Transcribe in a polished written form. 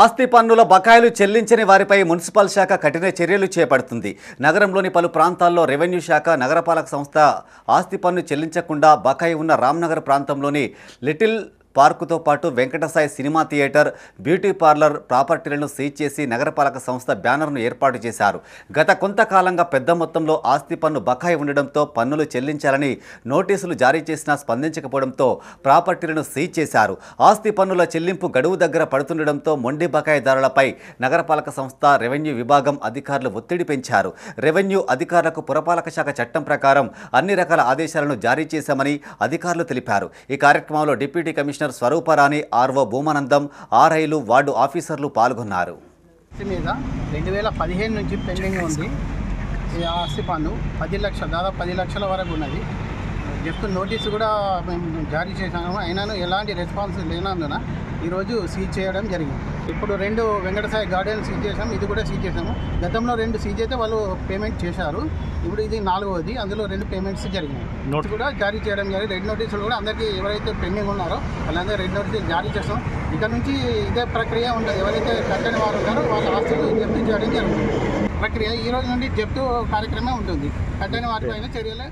ఆస్తి పన్నుల బకాయిలు చెల్లించని వారిపై మున్సిపల్ శాఖ కఠిన చర్యలు చేపడుతుంది. నగరంలోని పలు ప్రాంతాల్లో రెవెన్యూ శాఖ, నగరపాలక సంస్థ ఆస్తి పన్ను చెల్లించకుండా బకాయి ఉన్న రామ్నగర్ ప్రాంతంలోని లిటిల్ పార్కుతో పాటు Venkatasai cinema theatre, beauty parlour ప్రాపర్టీలను సీజ్ చేసి నగరపాలక సంస్థ బ్యానర్ను ఏర్పాటు చేశారు. గత కొంతకాలంగా పెద్ద మొత్తంలో ఆస్తి పన్ను బకాయి ఉండడంతో పన్నులు చెల్లించాలని నోటీసులు జారీ చేసినా స్పందించకపోవడంతో ప్రాపర్టీలను సీజ్ చేశారు. ఆస్తి పన్నుల చెల్లింపు గడువు దగ్గర పడుతుండడంతో మొండి బకాయిదారులపై నగరపాలక సంస్థ, రెవెన్యూ విభాగం అధికారులు ఒత్తిడి పెంచారు. రెవెన్యూ అధికారులకు పురపాలక శాఖ చట్టం ప్రకారం అన్ని రకాల ఆదేశాలను జారీ చేశామని అధికారులు తెలిపారు. ఈ కార్యక్రమంలో deputy commissioner Swarooparani, RO Bhoomanandam, ఆర్ఐలు, వార్డు ఆఫీసర్లు పాల్గొన్నారు. మీద 2015 నుంచి పెండింగ్ ఉంది. ఈ ఆస్తి పన్ను 10 లక్షలు, దాదాపు 10 లక్షల వరకు ఉన్నది. జస్ట్ నోటీసు కూడా మేము జారీ చేశాము. అయినాను ఎలాంటి రెస్పాన్స్ లేనందున ఈరోజు సీజ్ చేయడం జరిగింది. ఇప్పుడు 2 వెంకటసాయి గార్డెన్ సీజ్ చేసాము, ఇది కూడా సీజ్ చేసాము. గతంలో 2 సీజ్ అయితే వాళ్ళు పేమెంట్ చేశారు. ఇప్పుడు ఇది 4వది, అందులో 2 పేమెంట్స్ జరిగినాయి. నోట్స్ కూడా జారీ చేయడం జరిగింది. రెడ్ నోటీసులు కూడా అందరికీ ఎవరైతే పెండింగ్ ఉన్నారో వాళ్ళందరూ రెడ్ నోటీసులు జారీ చేస్తాం. ఇక్కడ నుంచి ఇదే ప్రక్రియ ఉంటుంది. ఎవరైతే కట్టని వారు ఉన్నారో వాళ్ళ ఆస్తులు జప్తు చేయడం జరుగుతుంది. ప్రక్రియ ఈ రోజు నుండి జప్తు కార్యక్రమం ఉంటుంది. కట్టని వారిపైన చర్యలు